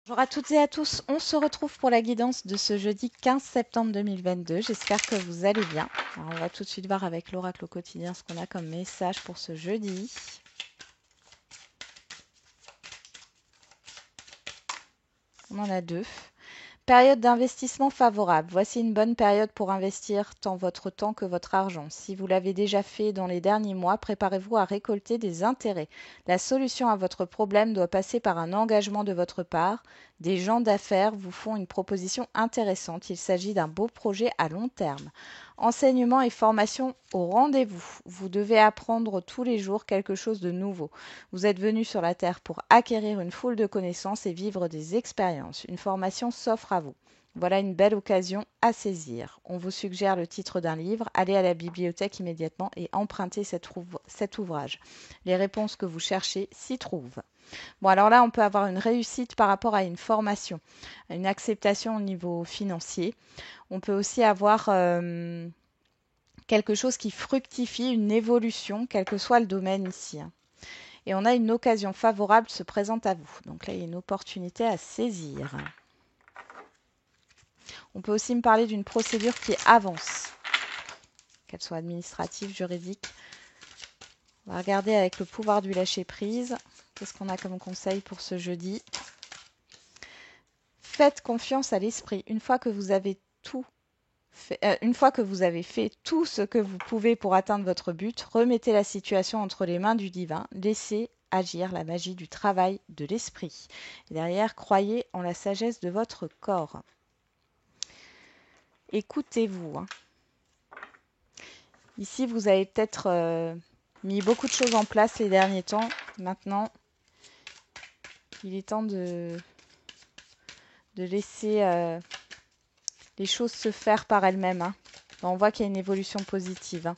Bonjour à toutes et à tous, on se retrouve pour la guidance de ce jeudi 15 septembre 2022. J'espère que vous allez bien. Alors, on va tout de suite voir avec l'oracle au quotidien ce qu'on a comme message pour ce jeudi. On en a deux. Période d'investissement favorable. Voici une bonne période pour investir tant votre temps que votre argent. Si vous l'avez déjà fait dans les derniers mois, préparez-vous à récolter des intérêts. La solution à votre problème doit passer par un engagement de votre part. Des gens d'affaires vous font une proposition intéressante. Il s'agit d'un beau projet à long terme. Enseignement et formation au rendez-vous. Vous devez apprendre tous les jours quelque chose de nouveau. Vous êtes venu sur la Terre pour acquérir une foule de connaissances et vivre des expériences. Une formation s'offre à vous. Voilà une belle occasion à saisir. On vous suggère le titre d'un livre. Allez à la bibliothèque immédiatement et empruntez cet ouvrage. Les réponses que vous cherchez s'y trouvent. Bon, alors là, on peut avoir une réussite par rapport à une formation, une acceptation au niveau financier. On peut aussi avoir quelque chose qui fructifie, une évolution, quel que soit le domaine ici. Et on a une occasion favorable se présente à vous. Donc là, il y a une opportunité à saisir. On peut aussi me parler d'une procédure qui avance, qu'elle soit administrative, juridique. On va regarder avec le pouvoir du lâcher-prise. Qu'est-ce qu'on a comme conseil pour ce jeudi? Faites confiance à l'esprit. Une fois que vous avez fait tout ce que vous pouvez pour atteindre votre but, remettez la situation entre les mains du divin. Laissez agir la magie du travail de l'esprit. Et derrière, croyez en la sagesse de votre corps. Écoutez-vous. Ici, vous avez peut-être mis beaucoup de choses en place les derniers temps. Maintenant, il est temps de laisser les choses se faire par elles-mêmes. On voit qu'il y a une évolution positive.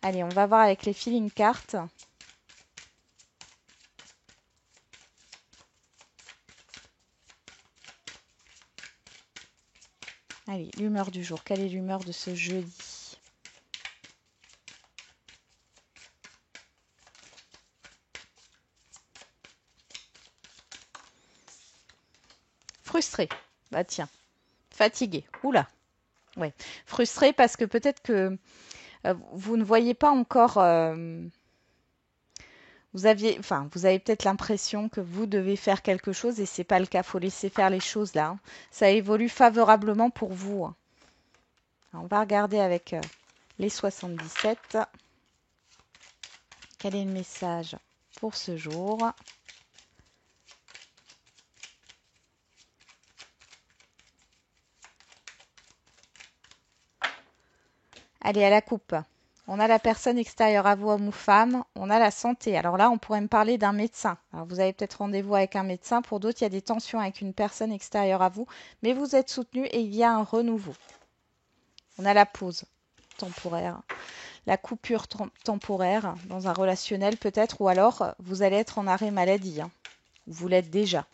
Allez, on va voir avec les feeling cards. Allez, l'humeur du jour. Quelle est l'humeur de ce jeudi? Frustré. Bah tiens. Fatigué. Oula. Ouais. Frustré parce que peut-être que vous ne voyez pas encore... vous avez peut-être l'impression que vous devez faire quelque chose et c'est pas le cas. Faut laisser faire les choses là. Ça évolue favorablement pour vous. Alors, on va regarder avec les 77. Quel est le message pour ce jour? Allez, à la coupe. On a la personne extérieure à vous, homme ou femme. On a la santé. Alors là, on pourrait me parler d'un médecin. Alors vous avez peut-être rendez-vous avec un médecin. Pour d'autres, il y a des tensions avec une personne extérieure à vous. Mais vous êtes soutenu et il y a un renouveau. On a la pause temporaire. La coupure temporaire dans un relationnel peut-être. Ou alors, vous allez être en arrêt maladie. Vous l'êtes déjà.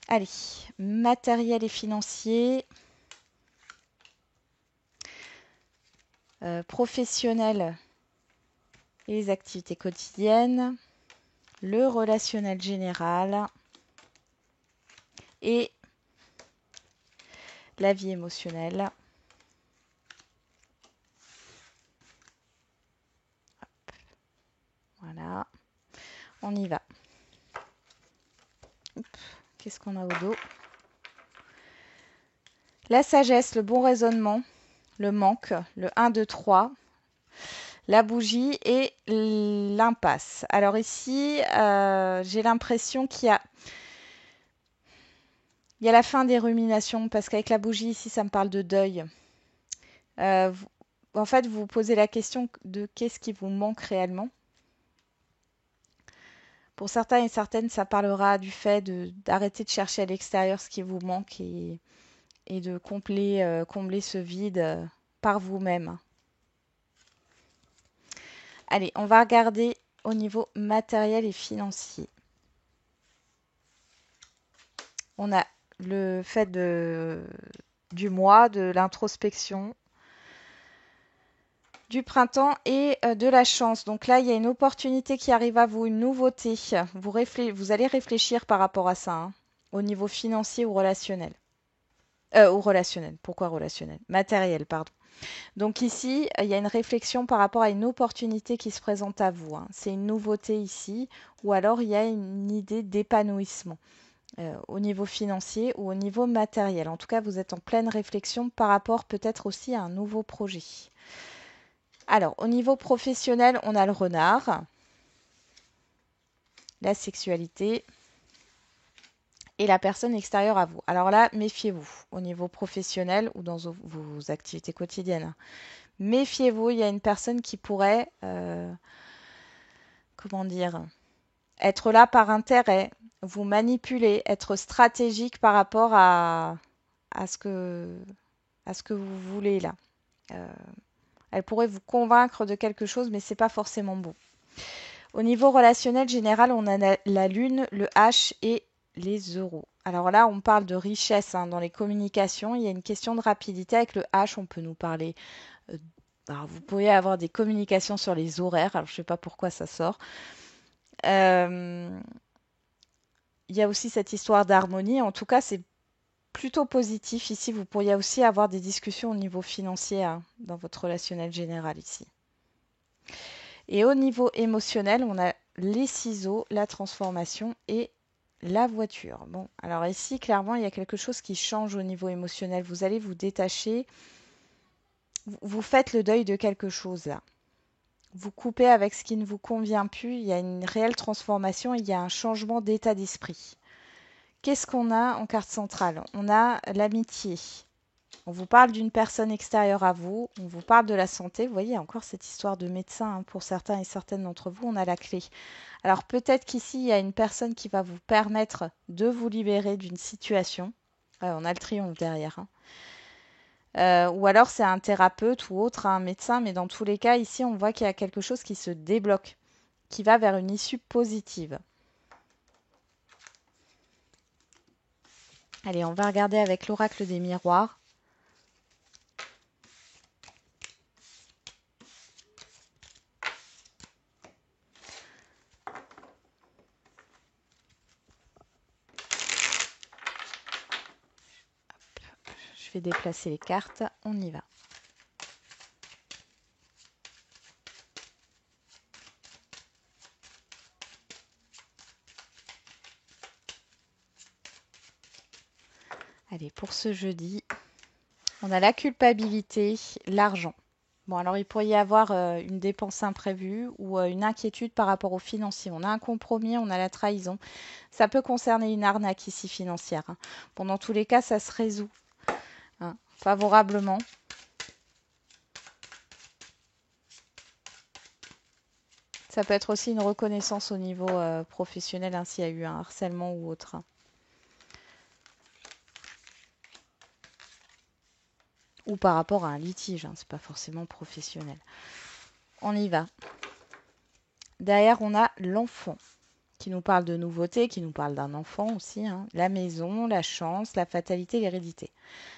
Allez, matériel et financier. Professionnel et les activités quotidiennes. Le relationnel général. Et la vie émotionnelle. Voilà, on y va. Qu'est-ce qu'on a au dos? La sagesse, le bon raisonnement, le manque, le 1, 2, 3, la bougie et l'impasse. Alors ici, j'ai l'impression qu'il y a la fin des ruminations, parce qu'avec la bougie, ici, ça me parle de deuil. En fait, vous vous posez la question de qu'est-ce qui vous manque réellement. Pour certains et certaines, ça parlera du fait d'arrêter de chercher à l'extérieur ce qui vous manque et de combler ce vide par vous-même. Allez, on va regarder au niveau matériel et financier. On a le fait du mois, de l'introspection, du printemps et de la chance. Donc là, il y a une opportunité qui arrive à vous, une nouveauté. Vous allez réfléchir par rapport à ça, hein, au niveau financier ou relationnel. Ou relationnel. Pourquoi relationnel? Matériel, pardon. Donc ici, il y a une réflexion par rapport à une opportunité qui se présente à vous, hein. C'est une nouveauté ici, ou alors il y a une idée d'épanouissement au niveau financier ou au niveau matériel. En tout cas, vous êtes en pleine réflexion par rapport peut-être aussi à un nouveau projet. Alors, au niveau professionnel, on a le renard, la sexualité et la personne extérieure à vous. Alors là, méfiez-vous au niveau professionnel ou dans vos activités quotidiennes. Méfiez-vous, il y a une personne qui pourrait, comment dire, être là par intérêt, vous manipuler, être stratégique par rapport à ce que vous voulez là. Euh, Elle pourrait vous convaincre de quelque chose, mais c'est pas forcément bon. Au niveau relationnel général, on a la lune, le H et les euros. Alors là, on parle de richesse hein, dans les communications. Il y a une question de rapidité. Avec le H, on peut nous parler. Alors vous pouvez avoir des communications sur les horaires. Alors je ne sais pas pourquoi ça sort. Il y a aussi cette histoire d'harmonie. En tout cas, c'est plutôt positif ici. Vous pourriez aussi avoir des discussions au niveau financier hein, dans votre relationnel général ici. Et au niveau émotionnel, on a les ciseaux, la transformation et la voiture. Bon, alors ici, clairement, il y a quelque chose qui change au niveau émotionnel. Vous allez vous détacher. Vous faites le deuil de quelque chose là. Vous coupez avec ce qui ne vous convient plus. Il y a une réelle transformation. Il y a un changement d'état d'esprit. Qu'est-ce qu'on a en carte centrale? On a l'amitié. On vous parle d'une personne extérieure à vous, on vous parle de la santé. Vous voyez, encore cette histoire de médecin, hein, pour certains et certaines d'entre vous, on a la clé. Alors peut-être qu'ici, il y a une personne qui va vous permettre de vous libérer d'une situation. On a le triomphe derrière. Hein. Ou alors c'est un thérapeute ou autre, un médecin, mais dans tous les cas, ici, on voit qu'il y a quelque chose qui se débloque, qui va vers une issue positive. Allez, on va regarder avec l'oracle des miroirs. Je vais déplacer les cartes, on y va. Allez, pour ce jeudi, on a la culpabilité, l'argent. Bon, alors il pourrait y avoir une dépense imprévue ou une inquiétude par rapport aux financiers. On a un compromis, on a la trahison. Ça peut concerner une arnaque ici financière. Hein. Bon, dans tous les cas, ça se résout hein, favorablement. Ça peut être aussi une reconnaissance au niveau professionnel, hein, s'il y a eu un harcèlement ou autre. Hein. Ou par rapport à un litige, hein, c'est pas forcément professionnel. On y va. Derrière, on a l'enfant qui nous parle de nouveautés, qui nous parle d'un enfant aussi, hein. La maison, la chance, la fatalité, l'hérédité.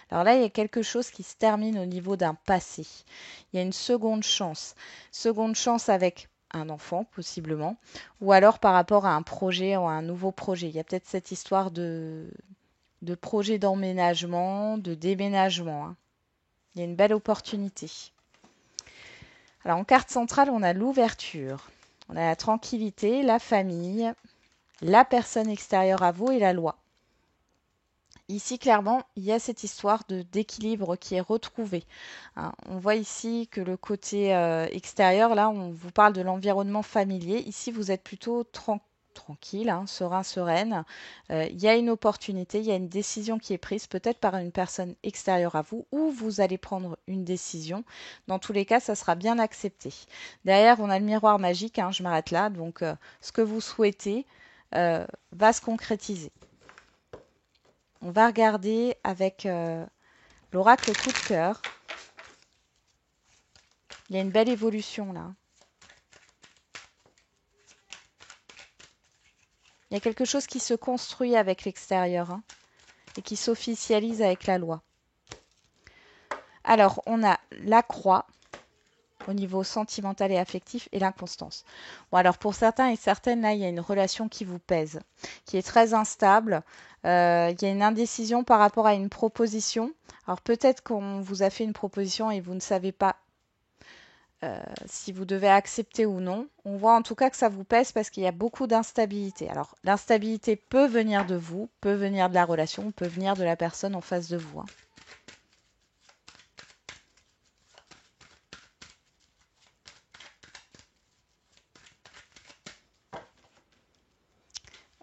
Alors là, il y a quelque chose qui se termine au niveau d'un passé. Il y a une seconde chance. Seconde chance avec un enfant, possiblement, ou alors par rapport à un projet ou à un nouveau projet. Il y a peut-être cette histoire de projet d'emménagement, de déménagement. Hein. Il y a une belle opportunité. Alors en carte centrale, on a l'ouverture. On a la tranquillité, la famille, la personne extérieure à vous et la loi. Ici, clairement, il y a cette histoire d'équilibre qui est retrouvée. Hein, on voit ici que le côté extérieur, là, on vous parle de l'environnement familier. Ici, vous êtes plutôt tranquille, hein, serein, sereine. Il y a une opportunité, il y a une décision qui est prise, peut-être par une personne extérieure à vous, ou vous allez prendre une décision. Dans tous les cas, ça sera bien accepté. Derrière, on a le miroir magique, hein, je m'arrête là. Donc, ce que vous souhaitez va se concrétiser. On va regarder avec l'oracle coup de cœur. Il y a une belle évolution là. Il y a quelque chose qui se construit avec l'extérieur hein, et qui s'officialise avec la loi. Alors, on a la croix, au niveau sentimental et affectif et l'inconstance. Bon, alors pour certains et certaines, là, il y a une relation qui vous pèse, qui est très instable. Il y a une indécision par rapport à une proposition. Alors peut-être qu'on vous a fait une proposition et vous ne savez pas si vous devez accepter ou non. On voit en tout cas que ça vous pèse parce qu'il y a beaucoup d'instabilité. Alors l'instabilité peut venir de vous, peut venir de la relation, peut venir de la personne en face de vous, hein.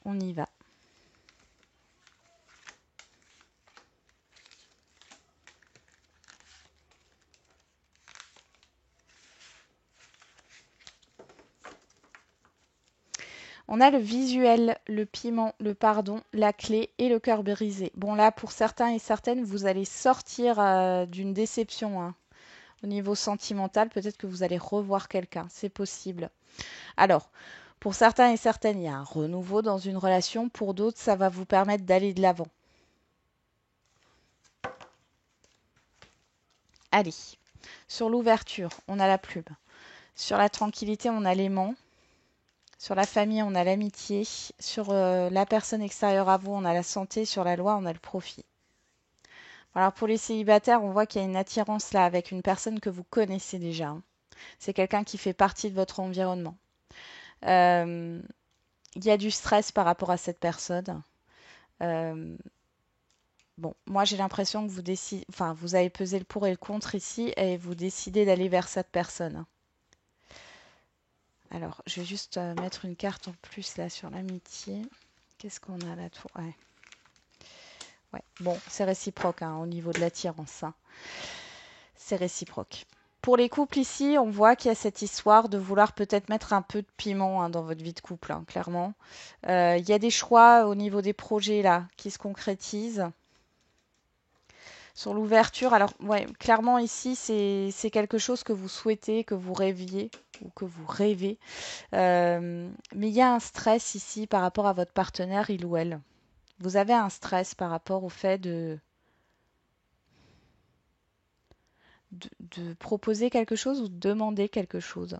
On y va. On a le visuel, le piment, le pardon, la clé et le cœur brisé. Bon là, pour certains et certaines, vous allez sortir d'une déception, hein. Au niveau sentimental, peut-être que vous allez revoir quelqu'un, c'est possible. Alors, pour certains et certaines, il y a un renouveau dans une relation. Pour d'autres, ça va vous permettre d'aller de l'avant. Allez, sur l'ouverture, on a la plume. Sur la tranquillité, on a l'aimant. Sur la famille, on a l'amitié. Sur la personne extérieure à vous, on a la santé. Sur la loi, on a le profit. Alors pour les célibataires, on voit qu'il y a une attirance là avec une personne que vous connaissez déjà, hein. C'est quelqu'un qui fait partie de votre environnement. Euh, il y a du stress par rapport à cette personne. Euh, bon, moi j'ai l'impression que vous avez pesé le pour et le contre ici et vous décidez d'aller vers cette personne. Alors, je vais juste mettre une carte en plus là sur l'amitié. Qu'est-ce qu'on a là tout ouais. Ouais. Bon, c'est réciproque hein, au niveau de l'attirance, hein. C'est réciproque. Pour les couples ici, on voit qu'il y a cette histoire de vouloir peut-être mettre un peu de piment hein, dans votre vie de couple, hein, clairement. Il y a des choix au niveau des projets là qui se concrétisent. Sur l'ouverture, alors ouais, clairement ici, c'est quelque chose que vous souhaitez, que vous rêviez ou que vous rêvez. Mais il y a un stress ici par rapport à votre partenaire, il ou elle. Vous avez un stress par rapport au fait de proposer quelque chose ou de demander quelque chose.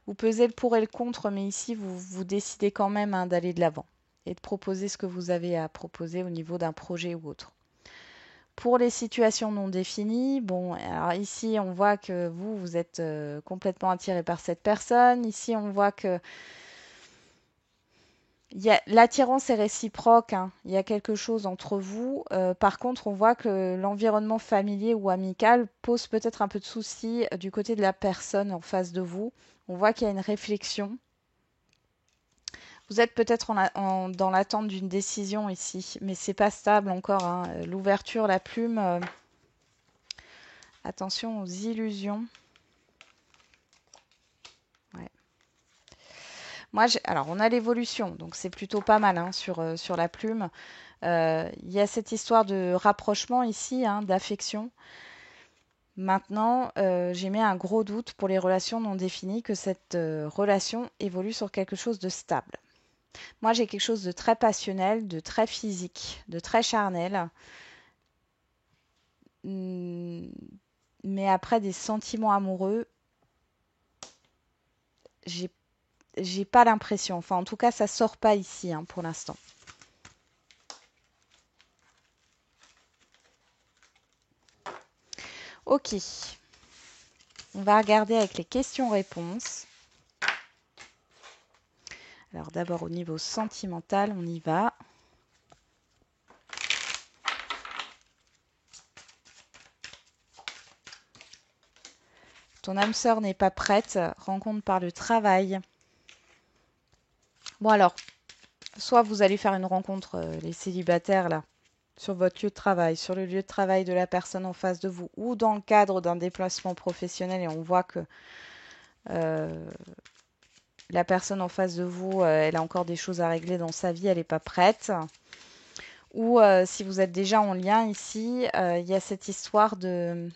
Vous pesez le pour et le contre, mais ici, vous décidez quand même hein, d'aller de l'avant et de proposer ce que vous avez à proposer au niveau d'un projet ou autre. Pour les situations non définies, bon, alors ici, on voit que vous êtes complètement attiré par cette personne. Ici, on voit que l'attirance est réciproque, hein. Il y a quelque chose entre vous. Par contre, on voit que l'environnement familier ou amical pose peut-être un peu de soucis du côté de la personne en face de vous. On voit qu'il y a une réflexion. Vous êtes peut-être dans l'attente d'une décision ici, mais c'est pas stable encore, hein. L'ouverture, la plume. Attention aux illusions. Ouais. Moi, alors, on a l'évolution, donc c'est plutôt pas mal hein, sur la plume. Il y a cette histoire de rapprochement ici, hein, d'affection. Maintenant, j'ai mis un gros doute pour les relations non définies que cette relation évolue sur quelque chose de stable. Moi, j'ai quelque chose de très passionnel, de très physique, de très charnel. Hmm, mais après des sentiments amoureux, j'ai j'ai pas l'impression. Enfin, en tout cas, ça sort pas ici hein, pour l'instant. Ok, on va regarder avec les questions-réponses. Alors d'abord au niveau sentimental, on y va. Ton âme sœur n'est pas prête, rencontre par le travail. Bon alors, soit vous allez faire une rencontre, les célibataires là, sur votre lieu de travail, sur le lieu de travail de la personne en face de vous, ou dans le cadre d'un déplacement professionnel et on voit que euh, la personne en face de vous, elle a encore des choses à régler dans sa vie, elle n'est pas prête. Ou si vous êtes déjà en lien ici, il y a cette histoire de...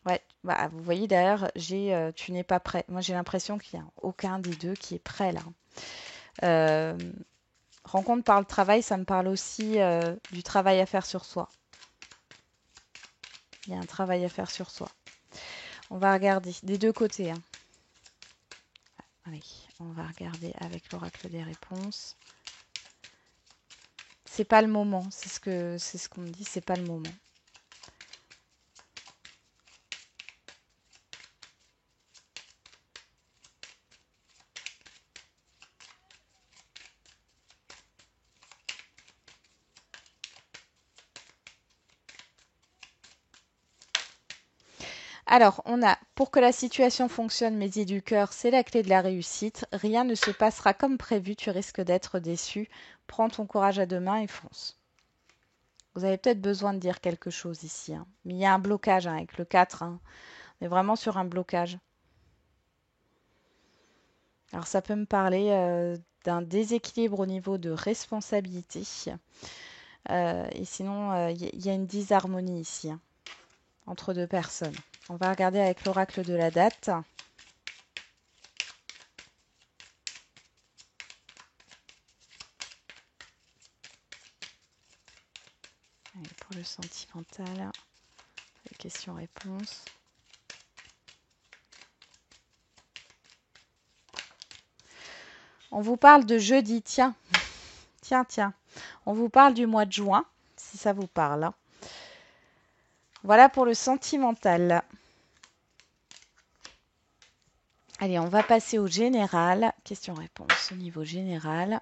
Ouais, bah, vous voyez derrière, tu n'es pas prêt. Moi, j'ai l'impression qu'il n'y a aucun des deux qui est prêt là. Euh, rencontre par le travail, ça me parle aussi du travail à faire sur soi. Il y a un travail à faire sur soi. On va regarder des deux côtés, hein. Allez, on va regarder avec l'oracle des réponses. C'est pas le moment, c'est ce qu'on me dit, c'est pas le moment. Alors, on a, pour que la situation fonctionne, Messieurs du cœur, c'est la clé de la réussite. Rien ne se passera comme prévu, tu risques d'être déçu. Prends ton courage à deux mains et fonce. Vous avez peut-être besoin de dire quelque chose ici, hein. Mais il y a un blocage, hein, avec le 4. Hein. On est vraiment sur un blocage. Alors, ça peut me parler d'un déséquilibre au niveau de responsabilité. Et sinon, il y a une disharmonie ici, hein, entre deux personnes. On va regarder avec l'oracle de la date. Allez, pour le sentimental, les questions-réponses. On vous parle de jeudi, tiens. Tiens. On vous parle du mois de juin, si ça vous parle. Hein. Voilà pour le sentimental. Allez, on va passer au général. Question-réponse au niveau général.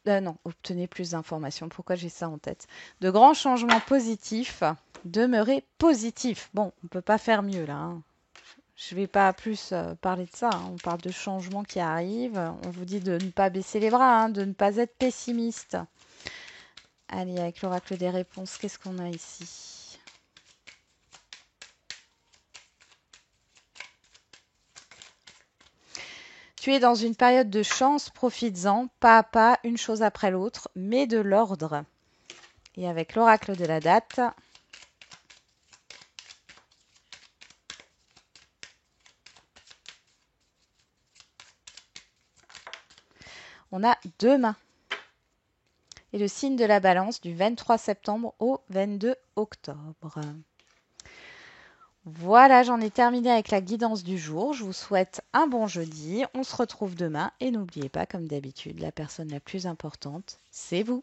Non, obtenez plus d'informations. Pourquoi j'ai ça en tête? De grands changements positifs. Demeurez positif. Bon, on ne peut pas faire mieux là. Hein. Je ne vais pas plus parler de ça. Hein. On parle de changements qui arrivent. On vous dit de ne pas baisser les bras, hein, de ne pas être pessimiste. Allez, avec l'oracle des réponses, qu'est-ce qu'on a ici? Tu es dans une période de chance, profites-en, pas à pas, une chose après l'autre, mais de l'ordre. Et avec l'oracle de la date, on a deux mains. Et le signe de la balance du 23 septembre au 22 octobre. Voilà, j'en ai terminé avec la guidance du jour. Je vous souhaite un bon jeudi. On se retrouve demain. Et n'oubliez pas, comme d'habitude, la personne la plus importante, c'est vous.